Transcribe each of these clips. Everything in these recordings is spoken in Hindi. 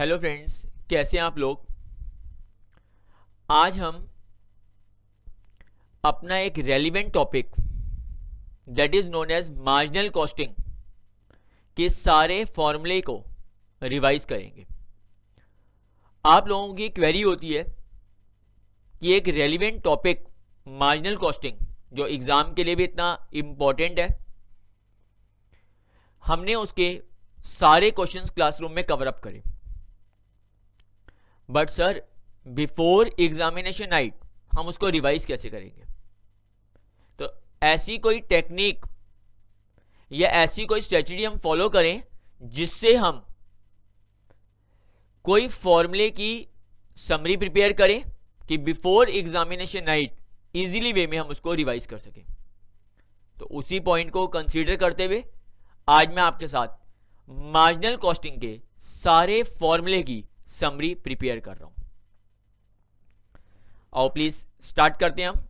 हेलो फ्रेंड्स, कैसे हैं आप लोग। आज हम अपना एक relevant topic that is known as marginal costing के सारे फॉर्मूले को रिवाइज करेंगे। आप लोगों की क्वेरी होती है कि एक रेलिवेंट टॉपिक मार्जिनल कॉस्टिंग जो एग्जाम के लिए भी इतना इंपॉर्टेंट है, हमने उसके सारे क्वेश्चंस क्लासरूम में कवर अप करे, but sir before examination night हम उसको रिवाइज कैसे करेंगे। तो ऐसी कोई टेक्निक या ऐसी कोई स्ट्रेटजी हम फॉलो करें जिससे हम कोई फॉर्मूले की समरी प्रिपेयर करें कि बिफोर एग्जामिनेशन नाइट इजीली वे में हम उसको रिवाइज कर सकें। तो उसी पॉइंट को कंसीडर करते हुए आज मैं आपके साथ मार्जिनल कॉस्टिंग के सारे फॉर्मूले की समरी प्रिपेयर कर रहा हूं। आओ प्लीज स्टार्ट करते हैं हम।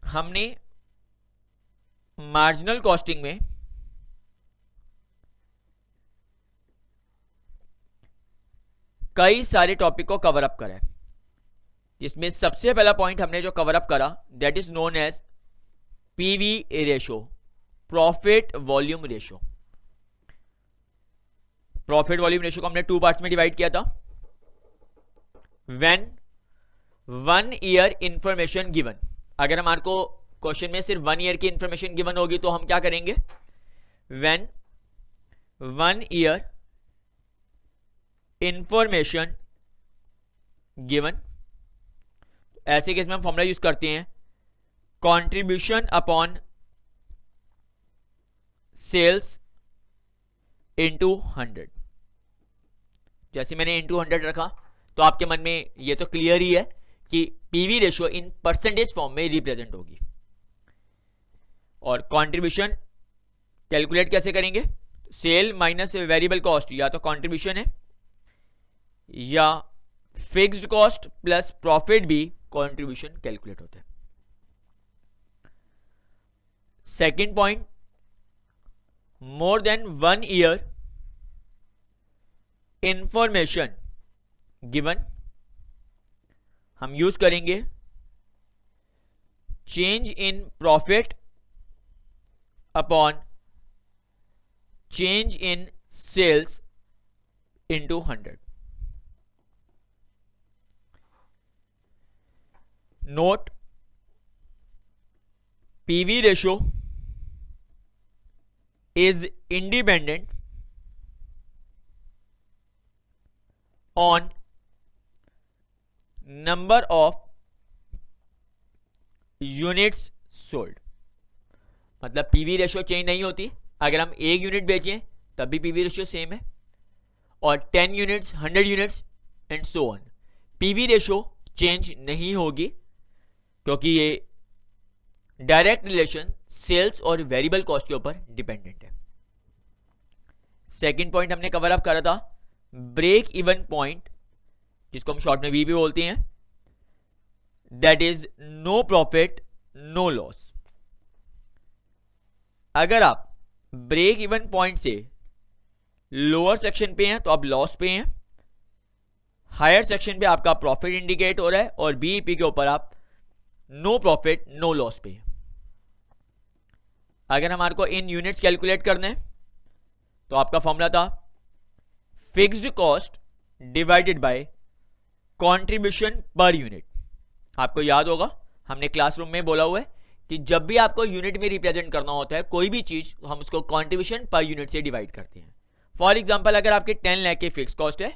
हमने मार्जिनल कॉस्टिंग में कई सारे टॉपिक को कवर अप करा है। इसमें सबसे पहला पॉइंट हमने जो कवर अप करा that is known as PV ratio, profit volume ratio. Profit volume ratio को हमने टू पार्ट्स में डिवाइड किया था। व्हेन 1 ईयर इंफॉर्मेशन गिवन, अगर हमारे को क्वेश्चन में सिर्फ 1 ईयर की इंफॉर्मेशन गिवन होगी तो हम क्या करेंगे, व्हेन 1 ईयर इंफॉर्मेशन गिवन, ऐसे केस में हम फॉर्मूला यूज करते हैं कंट्रीब्यूशन अपॉन सेल्स इनटू 100। जैसे मैंने इनटू 100 रखा तो आपके मन में ये तो क्लियर ही है कि PV ratio in percentage form में रिप्रेजेंट होगी। और कंट्रीब्यूशन कैलकुलेट कैसे करेंगे, सेल माइनस वेरिएबल कॉस्ट, या तो कंट्रीब्यूशन है या फिक्स्ड कॉस्ट प्लस प्रॉफिट भी कंट्रीब्यूशन कैलकुलेट होता है। Second point, more than 1 year information given, हम यूज करेंगे change in profit upon change in sales into 100। Note, PV ratio is independent on number of units sold। मतलब पीवी रेशियो चेंज नहीं होती, अगर हम 1 यूनिट बेचें तब भी पीवी रेशियो सेम है, और 10 units, 100 units and so on, PV ratio change नहीं होगी क्योंकि ये डायरेक्ट रिलेशन सेल्स और वेरिएबल कॉस्ट के ऊपर डिपेंडेंट है। सेकंड पॉइंट हमने कवर अप करा था ब्रेक इवन पॉइंट, जिसको हम शॉर्ट में वी भी बोलते हैं, that is no profit no loss. अगर आप ब्रेक इवन पॉइंट से लोअर सेक्शन पे हैं तो आप लॉस पे हैं, हायर सेक्शन पे आपका प्रॉफिट इंडिकेट हो रहा है, और बीईपी के ऊपर आप नो प्रॉफिट नो लॉस पे हैं। अगर हमारे को इन यूनिट्स कैलकुलेट करने हैं तो आपका फॉर्मूला था fixed cost divided by contribution per unit. आपको याद होगा हमने क्लासरूम में बोला हुआ है कि जब भी आपको यूनिट में रिप्रेजेंट करना होता है कोई भी चीज, हम उसको कंट्रीब्यूशन पर यूनिट से डिवाइड करते हैं। फॉर एग्जांपल, अगर आपके 10 लाख की फिक्स कॉस्ट है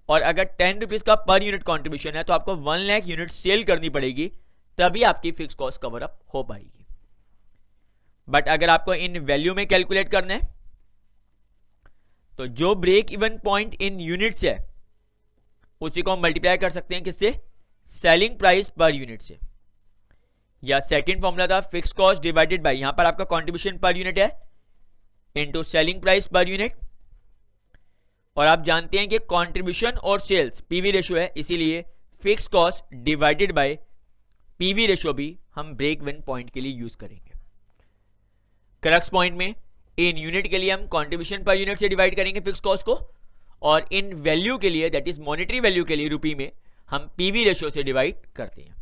और अगर 10 रुपीज का पर यूनिट कंट्रीब्यूशन है तो आपको 1 लाख यूनिट सेल करनी पड़ेगी, तभी आपकी फिक्स कॉस्ट कवर अप हो पाएगी। बट अगर आपको इन वैल्यू में कैलकुलेट करना है तो जो break even point in units है उसी को हम मल्टीप्लाई कर सकते हैं किससे, सेलिंग प्राइस पर यूनिट से। या सेकंड फॉर्मूला था फिक्स कॉस्ट डिवाइडेड बाय, यहां पर आपका कंट्रीब्यूशन पर यूनिट है, into selling price per unit, और आप जानते हैं कि कंट्रीब्यूशन और सेल्स पीवी रेशियो है, इसीलिए fix cost divided by PV ratio भी हम ब्रेक इवन पॉइंट के लिए यूज करेंगे। क्रक्स पॉइंट में इन यूनिट के लिए हम कंट्रीब्यूशन पर यूनिट से डिवाइड करेंगे फिक्स कॉस्ट को, और इन वैल्यू के लिए, दैट इज मॉनेटरी वैल्यू के लिए, रुपी में हम पीवी रेशियो से डिवाइड करते हैं।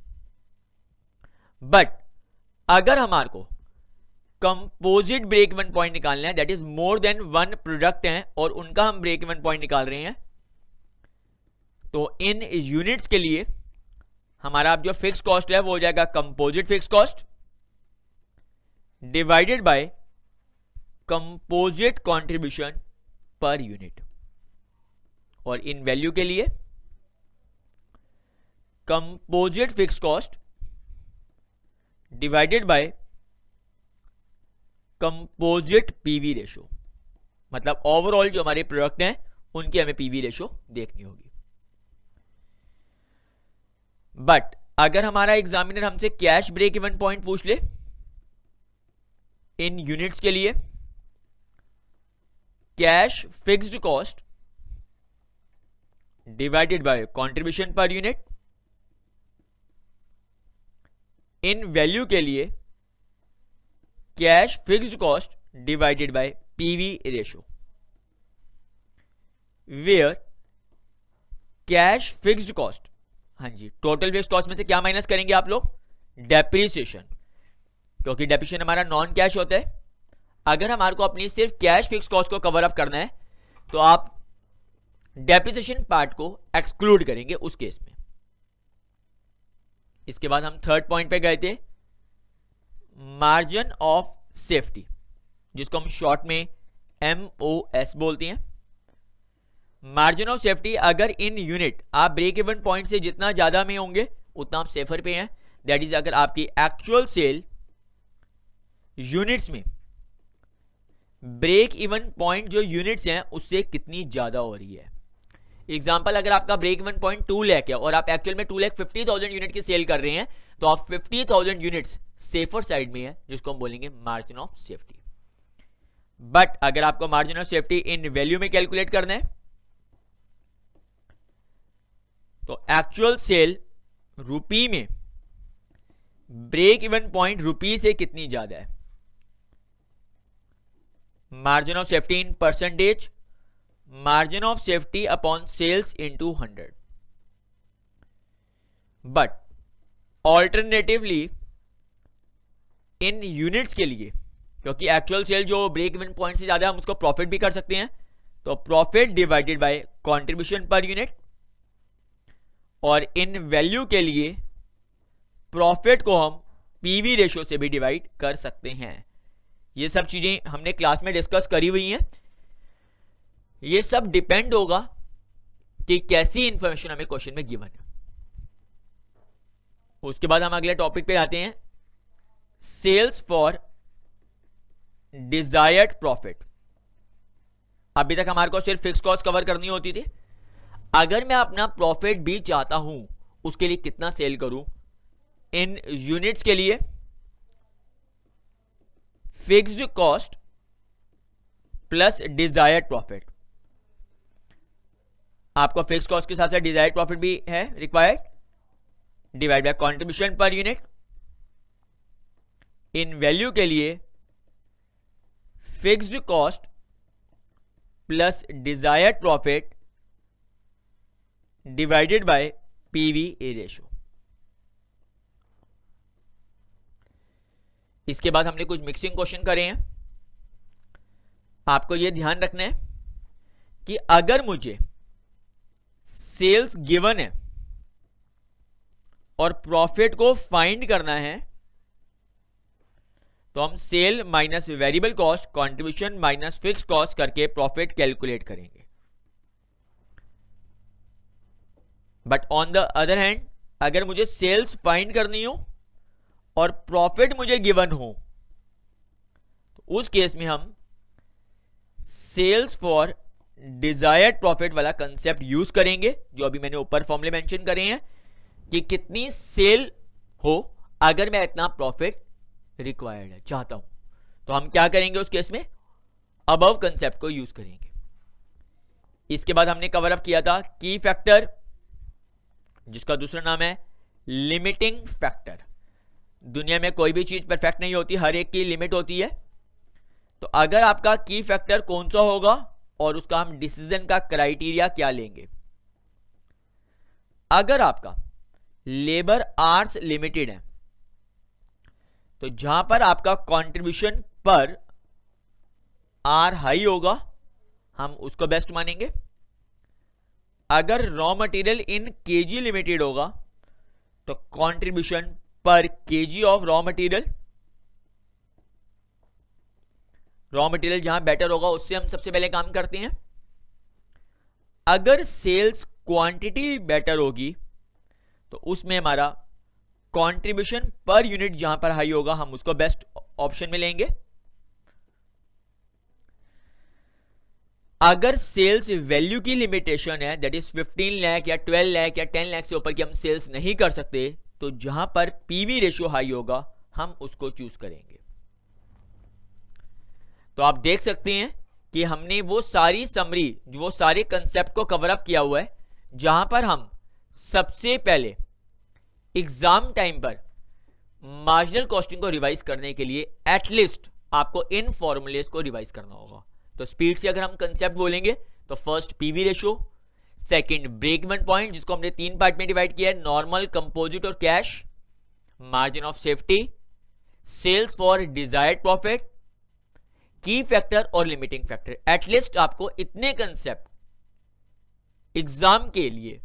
बट अगर हमारे को कंपोजिट ब्रेक इवन पॉइंट निकालना है, that is more than one product है और उनका हम ब्रेक इवन पॉइंट निकाल रहे हैं, तो इन यूनिट्स के लिए हमारा अब जो फिक्स कॉस्ट है वो हो जाएगा composite fix cost divided bye composite contribution per unit, और इन वैल्यू के लिए composite fix cost divided bye composite PV ratio, मतलब ओवरऑल जो हमारे प्रोडक्ट हैं उनकी हमें पीवी रेशियो देखनी होगी। बट अगर हमारा एग्जामिनर हमसे कैश ब्रेक इवन पॉइंट पूछ ले इन यूनिट्स के लिए, cash fixed cost divided by contribution per unit, in value के लिए cash fixed cost divided by PV ratio, where cash fixed cost, हाँ जी, टोटल फिक्स्ड कॉस्ट में से क्या माइनस करेंगे आप लोग? डेप्रिसिएशन, क्योंकि डेप्रिसिएशन हमारा नॉन कैश होता है। अगर हमारे को अपनी सिर्फ कैश फिक्स कॉस्ट को कवर अप करना है तो आप डेप्रिसिएशन पार्ट को एक्सक्लूड करेंगे उस केस में। इसके बाद हम थर्ड पॉइंट पे गए थे, मार्जिन ऑफ सेफ्टी, जिसको हम शॉर्ट में MOS बोलते हैं। मार्जिन ऑफ सेफ्टी, अगर इन यूनिट आप ब्रेक इवन पॉइंट से जितना ज्यादा में होंगे उतना आप सेफर पे हैं। दैट इज अगर आपकी एक्चुअल सेल यूनिट्स में ब्रेक इवन पॉइंट जो यूनिट्स हैं उससे कितनी ज्यादा हो रही है। एग्जांपल, अगर आपका ब्रेक इवन पॉइंट 2 लाख है और आप एक्चुअल में 2,50,000 यूनिट की सेल कर रहे हैं, तो आप 50,000 यूनिट्स सेफर साइड में है, जिसको हम बोलेंगे मार्जिन ऑफ सेफ्टी। बट अगर आपको margin of safety in value में कैलकुलेट करना है तो एक्चुअल सेल रुपी में ब्रेक इवन पॉइंट रुपी से कितनी ज्यादा है, margin of safety in percentage, margin of safety upon sales into 100। But alternatively in units के लिए, क्योंकि एक्चुअल सेल जो ब्रेक इवन पॉइंट से ज्यादा है हम उसको प्रॉफिट भी कर सकते हैं, तो profit divided by contribution per unit, और इन वैल्यू के लिए प्रॉफिट को हम पीवी रेशियो से भी डिवाइड कर सकते हैं। ये सब चीजें हमने क्लास में डिस्कस करी हुई हैं। ये सब डिपेंड होगा कि कैसी इंफॉर्मेशन हमें क्वेश्चन में गिवन है। उसके बाद हम अगले टॉपिक पे आते हैं, सेल्स फॉर डिजायर्ड प्रॉफिट। अभी तक हमारे को सिर्फ फिक्स कॉस्ट कवर करनी होती थी। अगर मैं अपना प्रॉफिट भी चाहता हूं, उसके लिए कितना सेल करूं? इन यूनिट्स के लिए fixed cost plus desired profit, आपको फिक्स कॉस्ट के साथ साथ डिजायर्ड प्रॉफिट भी है required, divide by contribution per unit. In value के लिए fixed cost plus desired profit divided by PV ratio. इसके बाद हमने कुछ मिक्सिंग क्वेश्चन करे हैं। आपको यह ध्यान रखना है कि अगर मुझे सेल्स गिवन है और प्रॉफिट को फाइंड करना है, तो हम sale minus variable cost, contribution minus fix cost करके प्रॉफिट कैलकुलेट करेंगे। But on the other hand, अगर मुझे सेल्स फाइंड करनी हो और प्रॉफिट मुझे गिवन हो, तो उस केस में हम सेल्स फॉर डिजायर्ड प्रॉफिट वाला कंसेप्ट यूज करेंगे, जो अभी मैंने ऊपर फॉर्मूले मेंशन करे हैं कि कितनी सेल हो अगर मैं इतना प्रॉफिट रिक्वायर्ड है चाहता हूं, तो हम क्या करेंगे उस केस में? अबव कंसेप्ट को यूज करेंगे। इसके बाद हमने कवर अप किया था की फैक्टर, जिसका दूसरा नाम है लिमिटिंग फैक्टर। दुनिया में कोई भी चीज परफेक्ट नहीं होती, हर एक की लिमिट होती है। तो अगर आपका की फैक्टर कौन सा होगा और उसका हम डिसीजन का क्राइटेरिया क्या लेंगे। अगर आपका लेबर आवर्स लिमिटेड है तो जहां पर आपका कंट्रीब्यूशन पर आर हाई होगा हम उसको बेस्ट मानेंगे। अगर raw material in KG limited होगा तो कंट्रीब्यूशन पर केजी ऑफ रॉ मटेरियल जहां बेटर होगा उससे हम सबसे पहले काम करते हैं। अगर सेल्स क्वांटिटी बेटर होगी तो उसमें हमारा कंट्रीब्यूशन पर यूनिट जहां पर हाई होगा हम उसको बेस्ट ऑप्शन में लेंगे। अगर सेल्स वैल्यू की लिमिटेशन है, दैट इज 15 लाख या 12 लाख या 10 लाख से ऊपर की हम सेल्स नहीं कर सकते, तो जहां पर पीवी रेशियो हाई होगा हम उसको चूज करेंगे। तो आप देख सकते हैं कि हमने वो सारी समरी, वो सारे कंसेप्ट को कवर अप किया हुआ है, जहां पर हम सबसे पहले एग्जाम टाइम पर मार्जिनल कॉस्टिंग को रिवाइज करने के लिए एटलीस्ट आपको इन फॉर्मूलेस को रिवाइज करना होगा। तो स्पीड से अगर हम कंसेप्ट बोलेंगे तो first PV ratio, second break even point जिसको हमने 3 पार्ट में डिवाइड किया है, नॉर्मल, कंपोजिट और cash, margin of safety, sales for desired profit, key factor और लिमिटिंग फैक्टर। एटलीस्ट आपको इतने कंसेप्ट एग्जाम के लिए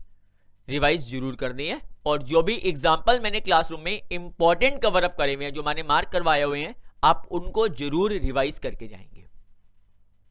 रिवाइज जरूर करनी है। और जो भी एग्जाम्पल मैंने क्लासरूम में इंपॉर्टेंट कवर अप करे हुए हैं, जो मैंने मार्क करवाए हुए हैं, आप उनको जरूर रिवाइज करके जाएंगे।